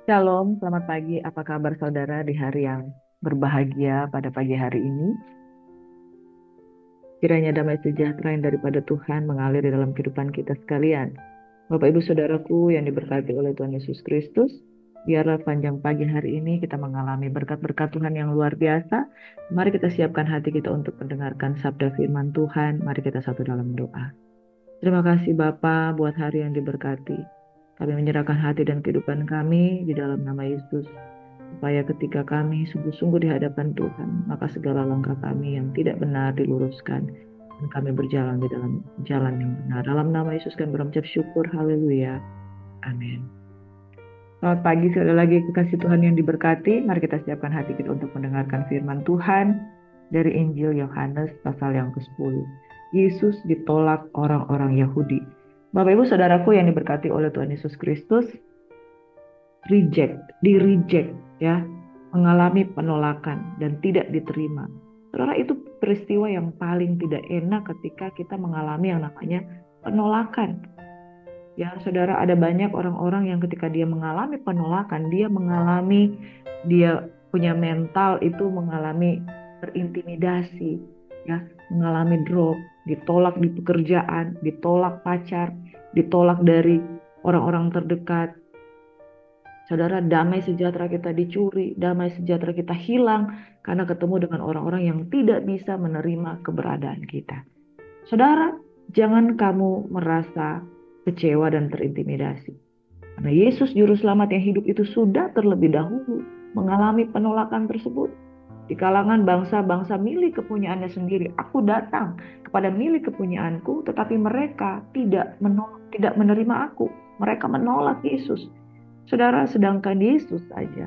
Shalom, selamat pagi. Apa kabar saudara di hari yang berbahagia pada pagi hari ini? Kiranya damai sejahtera yang daripada Tuhan mengalir di dalam kehidupan kita sekalian. Bapak Ibu Saudaraku yang diberkati oleh Tuhan Yesus Kristus, biarlah panjang pagi hari ini kita mengalami berkat-berkat Tuhan yang luar biasa. Mari kita siapkan hati kita untuk mendengarkan sabda firman Tuhan. Mari kita satu dalam doa. Terima kasih Bapa buat hari yang diberkati. Kami menyerahkan hati dan kehidupan kami di dalam nama Yesus. Supaya ketika kami sungguh-sungguh di hadapan Tuhan, maka segala langkah kami yang tidak benar diluruskan, dan kami berjalan di dalam jalan yang benar. Dalam nama Yesus kami berucap syukur, haleluya, amin. Selamat pagi, sekali lagi kekasih Tuhan yang diberkati. Mari kita siapkan hati kita untuk mendengarkan firman Tuhan dari Injil Yohanes pasal yang ke-10. Yesus ditolak orang-orang Yahudi. Bapak Ibu Saudaraku yang diberkati oleh Tuhan Yesus Kristus, di-reject ya, mengalami penolakan dan tidak diterima. Saudara, itu peristiwa yang paling tidak enak ketika kita mengalami yang namanya penolakan. Ya, saudara, ada banyak orang-orang yang ketika dia mengalami penolakan, dia punya mental itu mengalami terintimidasi, ya, mengalami drop, ditolak di pekerjaan, ditolak pacar, ditolak dari orang-orang terdekat. Saudara, damai sejahtera kita dicuri, damai sejahtera kita hilang karena ketemu dengan orang-orang yang tidak bisa menerima keberadaan kita. Saudara, jangan kamu merasa kecewa dan terintimidasi. Karena Yesus Juru Selamat yang hidup itu sudah terlebih dahulu mengalami penolakan tersebut. Di kalangan bangsa-bangsa milik kepunyaannya sendiri, aku datang kepada milik kepunyaanku, tetapi mereka tidak menerima aku. Mereka menolak Yesus. Saudara, sedangkan Yesus saja,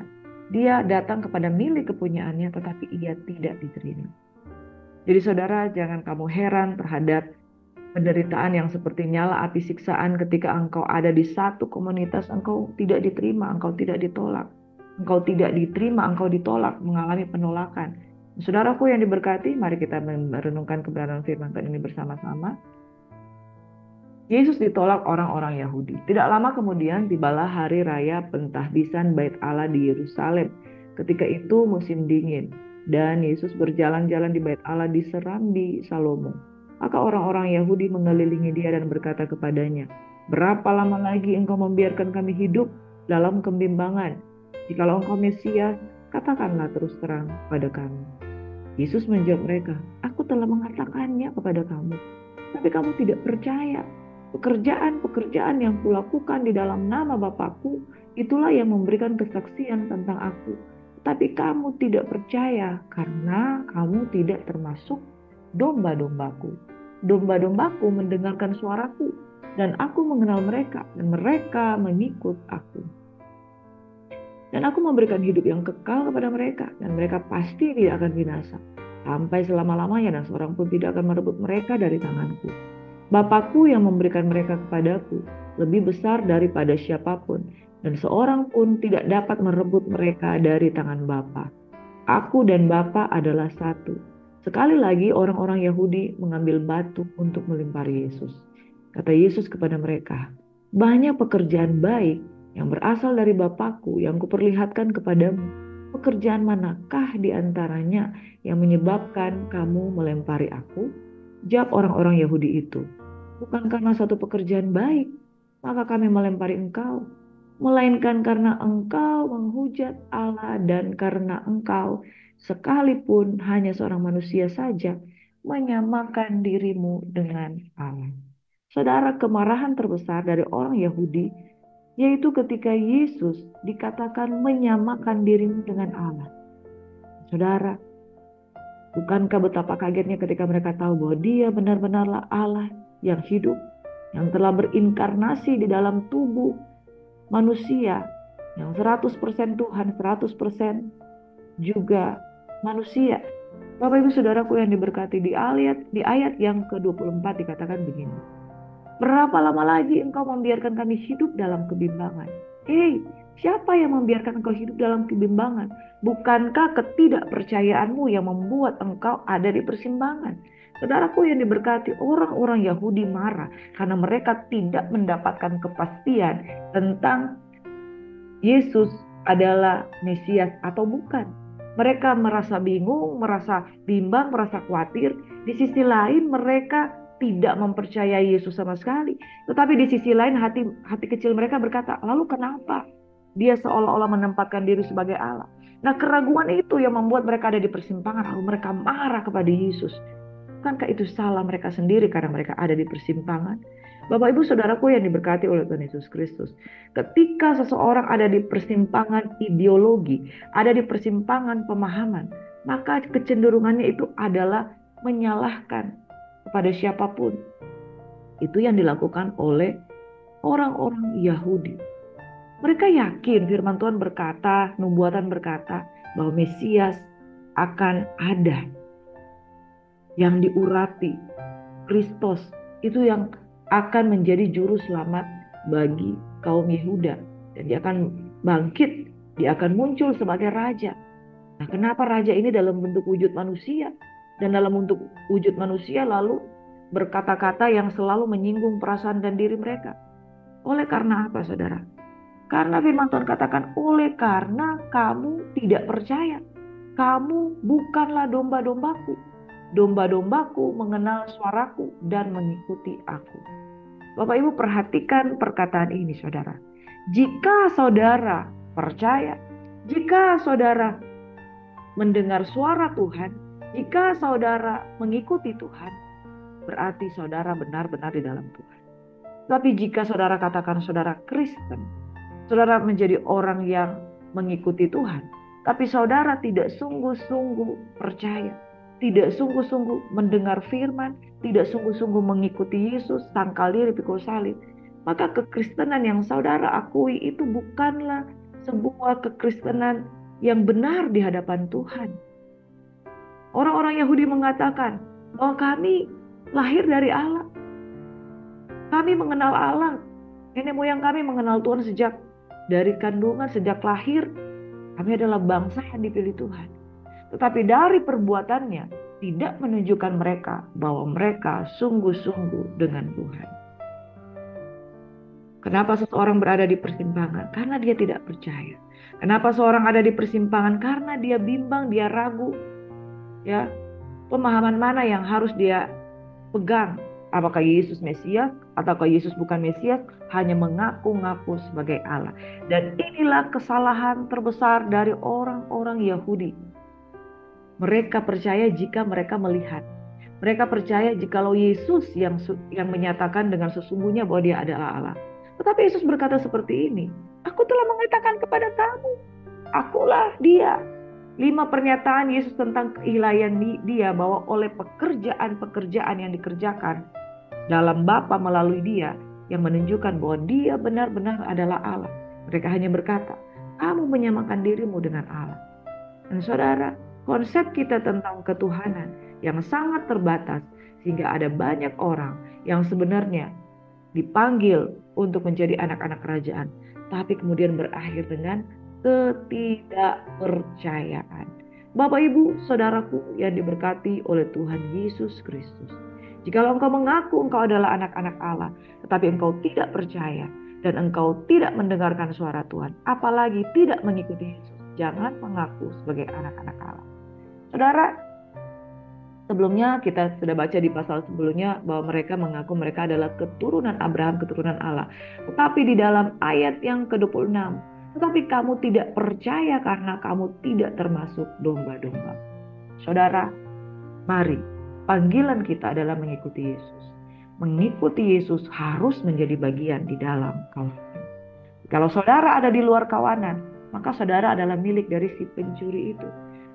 dia datang kepada milik kepunyaannya, tetapi ia tidak diterima. Jadi saudara, jangan kamu heran terhadap penderitaan yang seperti nyala api siksaan ketika engkau ada di satu komunitas, engkau tidak diterima, engkau tidak ditolak. Engkau tidak diterima, engkau ditolak, mengalami penolakan. Saudaraku yang diberkati, mari kita merenungkan kebenaran firman Tuhan ini bersama-sama. Yesus ditolak orang-orang Yahudi. Tidak lama kemudian tibalah hari raya pentahbisan Bait Allah di Yerusalem. Ketika itu musim dingin dan Yesus berjalan-jalan di Bait Allah di Serambi Salomo. Maka orang-orang Yahudi mengelilingi dia dan berkata kepadanya, "Berapa lama lagi engkau membiarkan kami hidup dalam kebimbangan? Jikalau engkau Mesias, katakanlah terus terang pada kami." Yesus menjawab mereka, "Aku telah mengatakannya kepada kamu, tapi kamu tidak percaya. Pekerjaan-pekerjaan yang kulakukan di dalam nama Bapakku, itulah yang memberikan kesaksian tentang aku. Tapi kamu tidak percaya karena kamu tidak termasuk domba-dombaku. Domba-dombaku mendengarkan suaraku, dan aku mengenal mereka, dan mereka mengikut aku. Dan aku memberikan hidup yang kekal kepada mereka, dan mereka pasti tidak akan binasa sampai selama-lamanya, dan seorang pun tidak akan merebut mereka dari tanganku. Bapakku yang memberikan mereka kepadaku lebih besar daripada siapapun, dan seorang pun tidak dapat merebut mereka dari tangan Bapa. Aku dan Bapa adalah satu." Sekali lagi orang-orang Yahudi mengambil batu untuk melempari Yesus. Kata Yesus kepada mereka, "Banyak pekerjaan baik yang berasal dari Bapakku yang kuperlihatkan kepadamu. Pekerjaan manakah di antaranya yang menyebabkan kamu melempari aku?" Jawab orang-orang Yahudi itu, "Bukan karena satu pekerjaan baik, maka kami melempari engkau, melainkan karena engkau menghujat Allah dan karena engkau, sekalipun hanya seorang manusia saja, menyamakan dirimu dengan Allah." Saudara, kemarahan terbesar dari orang Yahudi, yaitu ketika Yesus dikatakan menyamakan dirimu dengan Allah. Saudara, bukankah betapa kagetnya ketika mereka tahu bahwa dia benar-benarlah Allah yang hidup, yang telah berinkarnasi di dalam tubuh manusia, yang 100% Tuhan, 100% juga manusia. Bapak Ibu Saudaraku yang diberkati, di ayat yang ke-24 dikatakan begini, "Berapa lama lagi engkau membiarkan kami hidup dalam kebimbangan?" Hei, siapa yang membiarkan engkau hidup dalam kebimbangan? Bukankah ketidakpercayaanmu yang membuat engkau ada di persimpangan? Saudaraku yang diberkati, orang-orang Yahudi marah karena mereka tidak mendapatkan kepastian tentang Yesus adalah Mesias atau bukan. Mereka merasa bingung, merasa bimbang, merasa khawatir. Di sisi lain mereka tidak mempercayai Yesus sama sekali. Tetapi di sisi lain hati kecil mereka berkata, lalu kenapa dia seolah-olah menempatkan diri sebagai Allah? Nah, keraguan itu yang membuat mereka ada di persimpangan, lalu mereka marah kepada Yesus. Bukankah itu salah mereka sendiri karena mereka ada di persimpangan? Bapak Ibu Saudaraku yang diberkati oleh Tuhan Yesus Kristus. Ketika seseorang ada di persimpangan ideologi, ada di persimpangan pemahaman, maka kecenderungannya itu adalah menyalahkan kepada siapapun. Itu yang dilakukan oleh orang-orang Yahudi. Mereka yakin firman Tuhan berkata, nubuatan berkata bahwa Mesias akan ada, yang diurapi, Kristus itu yang akan menjadi juru selamat bagi kaum Yehuda, dan dia akan bangkit, dia akan muncul sebagai raja. Nah, kenapa raja ini dalam bentuk wujud manusia, dan dalam bentuk wujud manusia lalu berkata-kata yang selalu menyinggung perasaan dan diri mereka? Oleh karena apa, saudara? Karena firman Tuhan katakan, oleh karena kamu tidak percaya, kamu bukanlah domba-dombaku. Domba-dombaku mengenal suaraku dan mengikuti aku. Bapak Ibu perhatikan perkataan ini, saudara. Jika saudara percaya, jika saudara mendengar suara Tuhan, jika saudara mengikuti Tuhan, berarti saudara benar-benar di dalam Tuhan. Tapi jika saudara katakan saudara Kristen, saudara menjadi orang yang mengikuti Tuhan, tapi saudara tidak sungguh-sungguh percaya, tidak sungguh-sungguh mendengar firman, tidak sungguh-sungguh mengikuti Yesus, sangkal diri pikul salib, maka kekristenan yang saudara akui itu bukanlah sebuah kekristenan yang benar di hadapan Tuhan. Orang-orang Yahudi mengatakan bahwa kami lahir dari Allah. Kami mengenal Allah. Nenek moyang kami mengenal Tuhan sejak dari kandungan, sejak lahir. Kami adalah bangsa yang dipilih Tuhan. Tetapi dari perbuatannya tidak menunjukkan mereka bahwa mereka sungguh-sungguh dengan Tuhan. Kenapa seseorang berada di persimpangan? Karena dia tidak percaya. Kenapa seorang ada di persimpangan? Karena dia bimbang, dia ragu. Ya, pemahaman mana yang harus dia pegang? Apakah Yesus Mesias ataukah Yesus bukan Mesias? Hanya mengaku-ngaku sebagai Allah. Dan inilah kesalahan terbesar dari orang-orang Yahudi. Mereka percaya jika mereka melihat. Mereka percaya jikalau Yesus yang menyatakan dengan sesungguhnya bahwa dia adalah Allah. Tetapi Yesus berkata seperti ini, aku telah mengatakan kepada kamu, akulah dia. 5 pernyataan Yesus tentang keilahian dia, bahwa oleh pekerjaan-pekerjaan yang dikerjakan dalam Bapa melalui dia, yang menunjukkan bahwa dia benar-benar adalah Allah. Mereka hanya berkata, kamu menyamakan dirimu dengan Allah. Dan saudara, konsep kita tentang ketuhanan yang sangat terbatas, sehingga ada banyak orang yang sebenarnya dipanggil untuk menjadi anak-anak kerajaan, tapi kemudian berakhir dengan ketidakpercayaan. Bapak Ibu Saudaraku yang diberkati oleh Tuhan Yesus Kristus, jikalau engkau mengaku engkau adalah anak-anak Allah, tetapi engkau tidak percaya dan engkau tidak mendengarkan suara Tuhan, apalagi tidak mengikuti Yesus, jangan mengaku sebagai anak-anak Allah. Saudara, sebelumnya kita sudah baca di pasal sebelumnya bahwa mereka mengaku mereka adalah keturunan Abraham, keturunan Allah. Tetapi di dalam ayat yang ke-26, tetapi kamu tidak percaya karena kamu tidak termasuk domba-domba. Saudara, mari, panggilan kita adalah mengikuti Yesus. Mengikuti Yesus harus menjadi bagian di dalam kawanan. Kalau saudara ada di luar kawanan, maka saudara adalah milik dari si pencuri itu.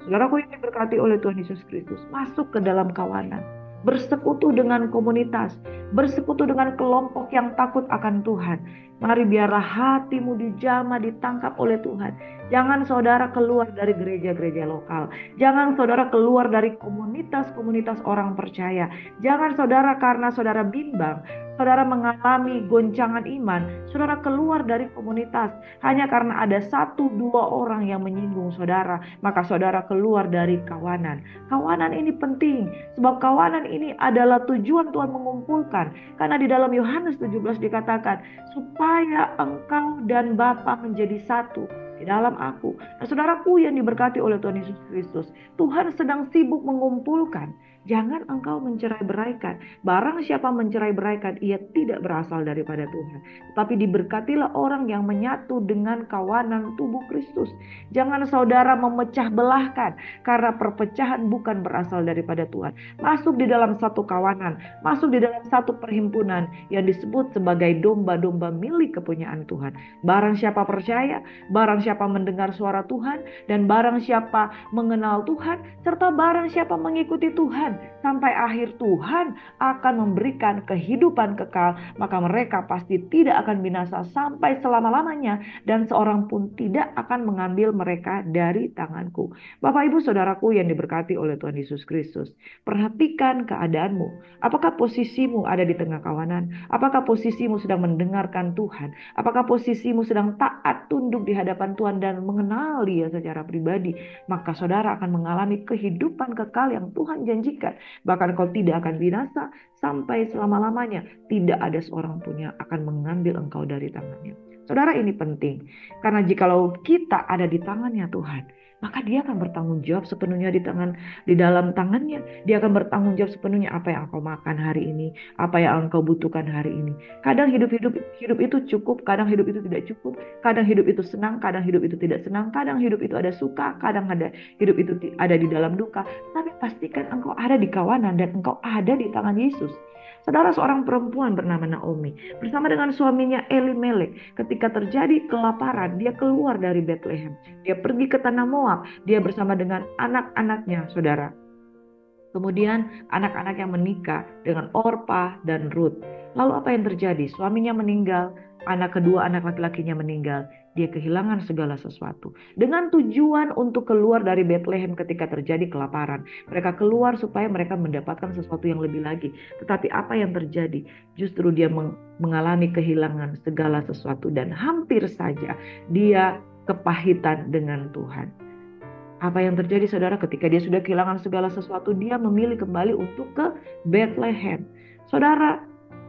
Saudaraku yang diberkati oleh Tuhan Yesus Kristus, masuk ke dalam kawanan, bersekutu dengan komunitas, bersekutu dengan kelompok yang takut akan Tuhan. Mari biarlah hatimu dijamah, ditangkap oleh Tuhan. Jangan saudara keluar dari gereja-gereja lokal. Jangan saudara keluar dari komunitas-komunitas orang percaya. Jangan saudara karena saudara bimbang, saudara mengalami goncangan iman, saudara keluar dari komunitas hanya karena ada 1-2 orang yang menyinggung saudara, maka saudara keluar dari kawanan. Kawanan ini penting, sebab kawanan ini adalah tujuan Tuhan mengumpulkan. Karena di dalam Yohanes 17 dikatakan, supaya engkau dan Bapa menjadi satu. di dalam aku. Nah, saudaraku yang diberkati oleh Tuhan Yesus Kristus, Tuhan sedang sibuk mengumpulkan. Jangan engkau mencerai-beraikan. Barang siapa mencerai-beraikan, ia tidak berasal daripada Tuhan. Tapi diberkatilah orang yang menyatu dengan kawanan tubuh Kristus. Jangan saudara memecah belahkan, karena perpecahan bukan berasal daripada Tuhan. Masuk di dalam satu kawanan, masuk di dalam satu perhimpunan yang disebut sebagai domba-domba milik kepunyaan Tuhan. Barang siapa percaya, barang siapa mendengar suara Tuhan, dan barang siapa mengenal Tuhan, serta barang siapa mengikuti Tuhan, sampai akhir Tuhan akan memberikan kehidupan kekal, maka mereka pasti tidak akan binasa sampai selama-lamanya, dan seorang pun tidak akan mengambil mereka dari tanganku. Bapak Ibu Saudaraku yang diberkati oleh Tuhan Yesus Kristus, perhatikan keadaanmu. Apakah posisimu ada di tengah kawanan? Apakah posisimu sedang mendengarkan Tuhan? Apakah posisimu sedang taat tunduk di hadapan Tuhan dan mengenal Dia secara pribadi? Maka saudara akan mengalami kehidupan kekal yang Tuhan janjikan. Bahkan kau tidak akan binasa sampai selama-lamanya. Tidak ada seorang pun yang akan mengambil engkau dari tangannya. Saudara, ini penting. Karena jikalau kita ada di tangannya Tuhan, maka Dia akan bertanggung jawab sepenuhnya di dalam tangannya. Dia akan bertanggung jawab sepenuhnya apa yang engkau makan hari ini, apa yang engkau butuhkan hari ini. Kadang hidup itu cukup, kadang hidup itu tidak cukup. Kadang hidup itu senang, kadang hidup itu tidak senang. Kadang hidup itu ada suka, kadang ada hidup itu ada di dalam duka. Tapi pastikan engkau ada di kawanan dan engkau ada di tangan Yesus. Saudara, seorang perempuan bernama Naomi bersama dengan suaminya Elimelek, ketika terjadi kelaparan, dia keluar dari Bethlehem. Dia pergi ke tanah Moab. Dia bersama dengan anak-anaknya, saudara. Kemudian anak-anaknya menikah dengan Orpa dan Ruth. Lalu apa yang terjadi? Suaminya meninggal, anak laki-lakinya meninggal. Dia kehilangan segala sesuatu. Dengan tujuan untuk keluar dari Bethlehem ketika terjadi kelaparan. Mereka keluar supaya mereka mendapatkan sesuatu yang lebih lagi. Tetapi apa yang terjadi? Justru dia mengalami kehilangan segala sesuatu. Dan hampir saja dia kepahitan dengan Tuhan. Apa yang terjadi saudara ketika dia sudah kehilangan segala sesuatu, dia memilih kembali untuk ke Bethlehem. Saudara,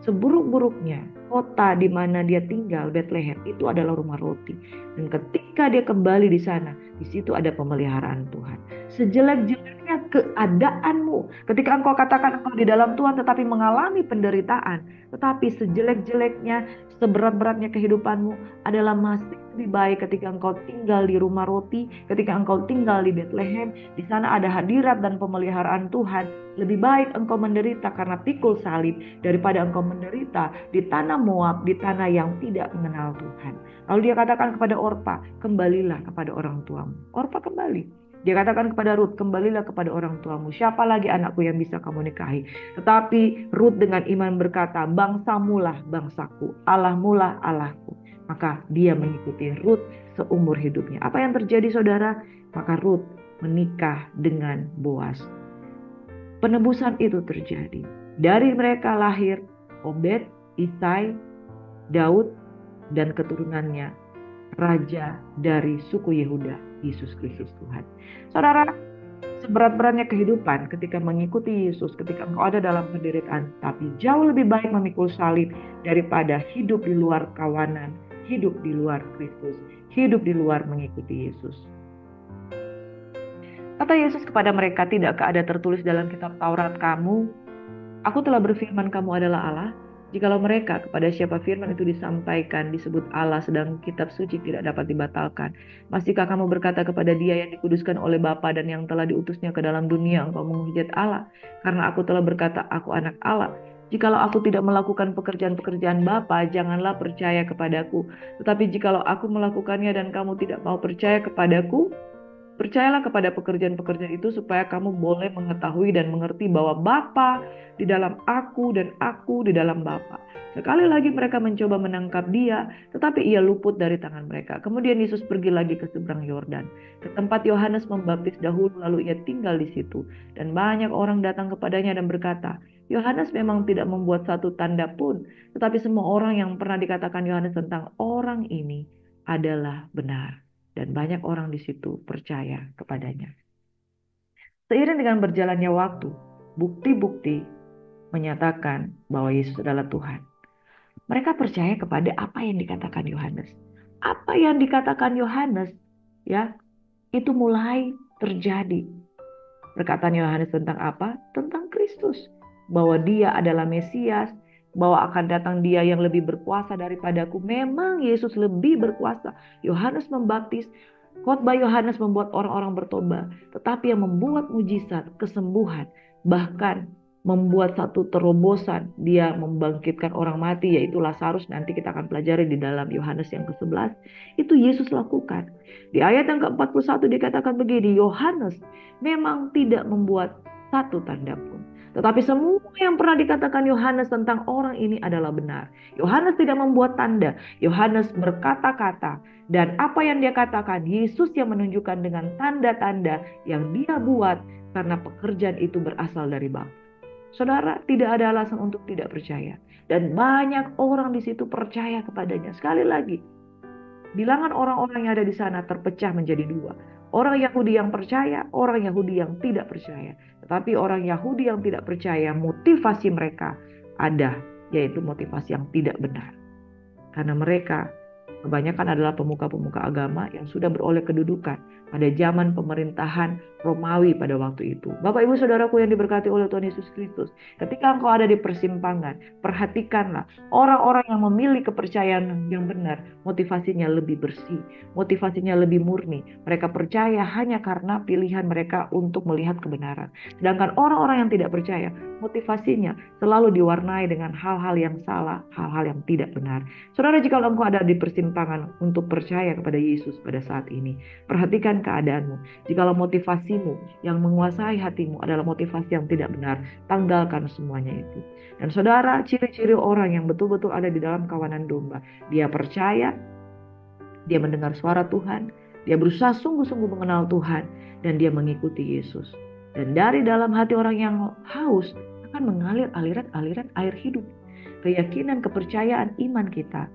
seburuk-buruknya kota di mana dia tinggal, Bethlehem, itu adalah rumah roti. Dan ketika dia kembali di sana, di situ ada pemeliharaan Tuhan. Sejelek-jeleknya keadaanmu, ketika engkau katakan engkau di dalam Tuhan tetapi mengalami penderitaan, tetapi sejelek-jeleknya, seberat-beratnya kehidupanmu adalah masih lebih baik ketika engkau tinggal di rumah roti, ketika engkau tinggal di Bethlehem, di sana ada hadirat dan pemeliharaan Tuhan. Lebih baik engkau menderita karena pikul salib daripada engkau menderita di tanah Moab, di tanah yang tidak mengenal Tuhan. Lalu dia katakan kepada Orpa, kembalilah kepada orang tuamu. Orpa kembali. Dia katakan kepada Ruth, kembalilah kepada orang tuamu. Siapa lagi anakku yang bisa kamu nikahi? Tetapi Ruth dengan iman berkata, bangsamulah bangsaku, Allahmulah Allahku. Maka dia mengikuti Ruth seumur hidupnya. Apa yang terjadi saudara? Maka Ruth menikah dengan Boaz. Penebusan itu terjadi. Dari mereka lahir Obed, Isai, Daud, dan keturunannya, raja dari suku Yehuda, Yesus Kristus Tuhan. Saudara, seberat-beratnya kehidupan ketika mengikuti Yesus, ketika engkau ada dalam penderitaan, tapi jauh lebih baik memikul salib daripada hidup di luar kawanan, hidup di luar Kristus, hidup di luar mengikuti Yesus. Kata Yesus kepada mereka, tidakkah ada tertulis dalam kitab Taurat kamu, aku telah berfirman kamu adalah Allah? Jikalau mereka kepada siapa firman itu disampaikan disebut Allah, sedang kitab suci tidak dapat dibatalkan, masihkah kamu berkata kepada dia yang dikuduskan oleh Bapa dan yang telah diutusnya ke dalam dunia, engkau menghujat Allah? Karena aku telah berkata, aku anak Allah. Jikalau aku tidak melakukan pekerjaan-pekerjaan Bapa, janganlah percaya kepadaku. Tetapi jikalau aku melakukannya dan kamu tidak mau percaya kepadaku, percayalah kepada pekerjaan-pekerjaan itu supaya kamu boleh mengetahui dan mengerti bahwa Bapa di dalam aku dan aku di dalam Bapa. Sekali lagi mereka mencoba menangkap dia, tetapi ia luput dari tangan mereka. Kemudian Yesus pergi lagi ke seberang Yordan, ke tempat Yohanes membaptis dahulu, lalu ia tinggal di situ. Dan banyak orang datang kepadanya dan berkata, Yohanes memang tidak membuat satu tanda pun, tetapi semua orang yang pernah dikatakan Yohanes tentang orang ini adalah benar. Dan banyak orang di situ percaya kepadanya. Seiring dengan berjalannya waktu, bukti-bukti menyatakan bahwa Yesus adalah Tuhan. Mereka percaya kepada apa yang dikatakan Yohanes. Apa yang dikatakan Yohanes, ya, itu mulai terjadi. Perkataan Yohanes tentang apa? Tentang Kristus. Bahwa dia adalah Mesias, bahwa akan datang dia yang lebih berkuasa daripadaku. Memang Yesus lebih berkuasa. Yohanes membaptis, khotbah Yohanes membuat orang-orang bertobat. Tetapi yang membuat mujizat, kesembuhan, bahkan membuat satu terobosan, dia membangkitkan orang mati, yaitu Lazarus. Nanti kita akan pelajari di dalam Yohanes yang ke-11. Itu Yesus lakukan. Di ayat yang ke-41 dikatakan begini, Yohanes memang tidak membuat satu tanda pun. Tetapi semua yang pernah dikatakan Yohanes tentang orang ini adalah benar. Yohanes tidak membuat tanda. Yohanes berkata-kata. Dan apa yang dia katakan, Yesus yang menunjukkan dengan tanda-tanda yang dia buat. Karena pekerjaan itu berasal dari Bapa. Saudara, tidak ada alasan untuk tidak percaya. Dan banyak orang di situ percaya kepadanya. Sekali lagi, bilangan orang-orang yang ada di sana terpecah menjadi dua. Orang Yahudi yang percaya, orang Yahudi yang tidak percaya. Tetapi orang Yahudi yang tidak percaya, motivasi mereka ada, yaitu motivasi yang tidak benar. Karena mereka kebanyakan adalah pemuka-pemuka agama yang sudah beroleh kedudukan pada zaman pemerintahan Romawi pada waktu itu. Bapak Ibu Saudaraku yang diberkati oleh Tuhan Yesus Kristus, ketika engkau ada di persimpangan, perhatikanlah orang-orang yang memilih kepercayaan yang benar, motivasinya lebih bersih, motivasinya lebih murni. Mereka percaya hanya karena pilihan mereka untuk melihat kebenaran. Sedangkan orang-orang yang tidak percaya, motivasinya selalu diwarnai dengan hal-hal yang salah, hal-hal yang tidak benar. Saudara, jika engkau ada di persimpangan untuk percaya kepada Yesus pada saat ini, perhatikan keadaanmu. Jikalau motivasimu yang menguasai hatimu adalah motivasi yang tidak benar, tanggalkan semuanya itu. Dan saudara, ciri-ciri orang yang betul-betul ada di dalam kawanan domba, dia percaya, dia mendengar suara Tuhan, dia berusaha sungguh-sungguh mengenal Tuhan, dan dia mengikuti Yesus. Dan dari dalam hati orang yang haus akan mengalir aliran-aliran air hidup. Keyakinan, kepercayaan, iman kita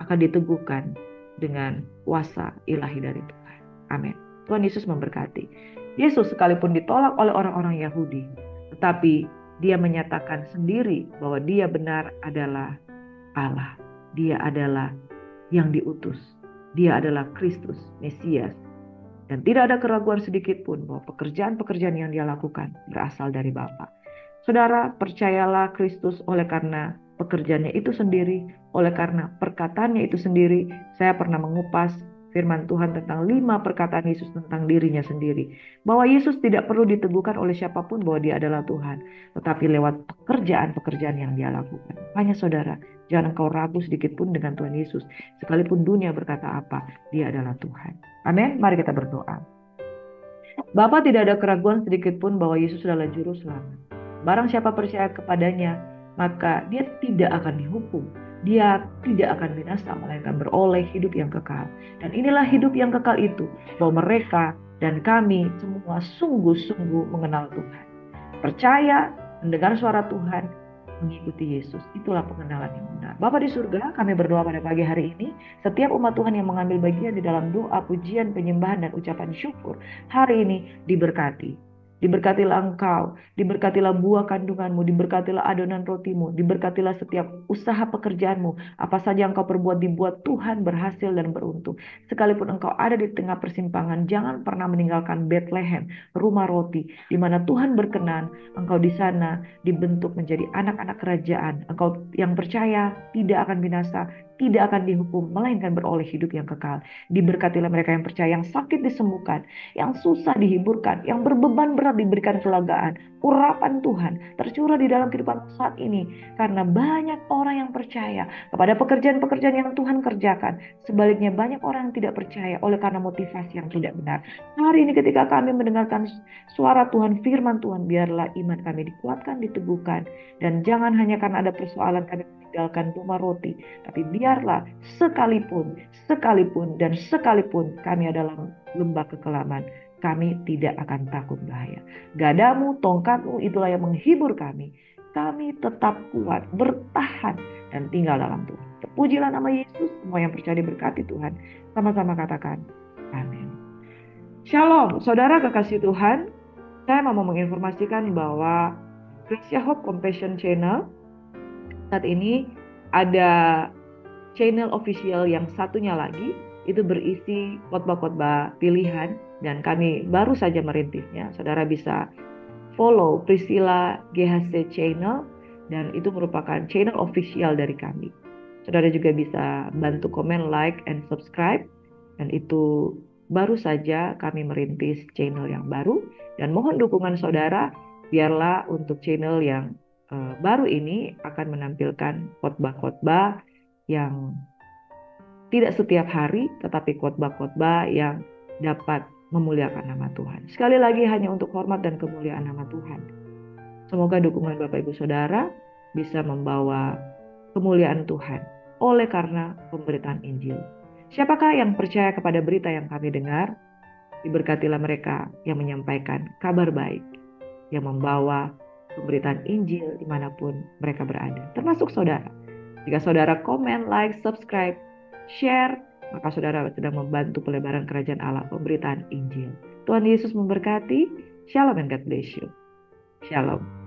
akan diteguhkan dengan kuasa ilahi dari Tuhan. Amin. Tuhan Yesus memberkati. Yesus sekalipun ditolak oleh orang-orang Yahudi, tetapi dia menyatakan sendiri bahwa dia benar adalah Allah. Dia adalah yang diutus. Dia adalah Kristus, Mesias. Dan tidak ada keraguan sedikit pun bahwa pekerjaan-pekerjaan yang dia lakukan berasal dari Bapa. Saudara, percayalah Kristus oleh karena pekerjaannya itu sendiri, oleh karena perkataannya itu sendiri. Saya pernah mengupas firman Tuhan tentang 5 perkataan Yesus tentang dirinya sendiri. Bahwa Yesus tidak perlu diteguhkan oleh siapapun bahwa dia adalah Tuhan. Tetapi lewat pekerjaan-pekerjaan yang dia lakukan. Hanya saudara, jangan engkau ragu sedikit pun dengan Tuhan Yesus. Sekalipun dunia berkata apa, dia adalah Tuhan. Amin. Mari kita berdoa. Bapa, tidak ada keraguan sedikit pun bahwa Yesus adalah juru selamat. Barang siapa percaya kepadanya, maka dia tidak akan dihukum. Dia tidak akan binasa, melainkan beroleh hidup yang kekal. Dan inilah hidup yang kekal itu, bahwa mereka dan kami semua sungguh-sungguh mengenal Tuhan. Percaya, mendengar suara Tuhan, mengikuti Yesus. Itulah pengenalan yang benar. Bapa di surga, kami berdoa pada pagi hari ini, setiap umat Tuhan yang mengambil bagian di dalam doa, pujian, penyembahan, dan ucapan syukur, hari ini diberkati. Diberkatilah engkau, diberkatilah buah kandunganmu, diberkatilah adonan rotimu, diberkatilah setiap usaha pekerjaanmu. Apa saja engkau perbuat dibuat Tuhan berhasil dan beruntung. Sekalipun engkau ada di tengah persimpangan, jangan pernah meninggalkan Bethlehem, rumah roti, di mana Tuhan berkenan, engkau di sana dibentuk menjadi anak-anak kerajaan. Engkau yang percaya tidak akan binasa, tidak akan dihukum, melainkan beroleh hidup yang kekal. Diberkatilah mereka yang percaya, yang sakit disembuhkan, yang susah dihiburkan, yang berbeban berat diberikan kelegaan. Urapan Tuhan tercurah di dalam kehidupan saat ini, karena banyak orang yang percaya kepada pekerjaan-pekerjaan yang Tuhan kerjakan. Sebaliknya banyak orang yang tidak percaya oleh karena motivasi yang tidak benar. Hari ini ketika kami mendengarkan suara Tuhan, firman Tuhan, biarlah iman kami dikuatkan, diteguhkan. Dan jangan hanya karena ada persoalan kami meninggalkan rumah roti, tapi biarlah sekalipun kami adalah lembah kekelaman, kami tidak akan takut bahaya. Gadamu, tongkatmu, itulah yang menghibur kami. Kami tetap kuat, bertahan, dan tinggal dalam Tuhan. Terpujilah nama Yesus. Semua yang percaya diberkati Tuhan. Sama-sama katakan, amin. Shalom, saudara kekasih Tuhan. Saya mau menginformasikan bahwa Gracia Hope Compassion Channel saat ini ada channel official yang satunya lagi itu berisi khotbah-khotbah pilihan dan kami baru saja merintisnya. Saudara bisa follow Priscilla GHC Channel dan itu merupakan channel official dari kami. Saudara juga bisa bantu komen, like, and subscribe dan itu baru saja kami merintis channel yang baru dan mohon dukungan saudara biarlah untuk channel yang baru ini akan menampilkan khotbah-khotbah yang tidak setiap hari, tetapi khotbah-khotbah yang dapat memuliakan nama Tuhan. Sekali lagi hanya untuk hormat dan kemuliaan nama Tuhan. Semoga dukungan Bapak Ibu Saudara bisa membawa kemuliaan Tuhan oleh karena pemberitaan Injil. Siapakah yang percaya kepada berita yang kami dengar? Diberkatilah mereka yang menyampaikan kabar baik, yang membawa pemberitaan Injil dimanapun mereka berada, termasuk saudara. Jika saudara komen, like, subscribe, share, maka saudara sedang membantu pelebaran kerajaan Allah, pemberitaan Injil. Tuhan Yesus memberkati. Shalom and God bless you. Shalom.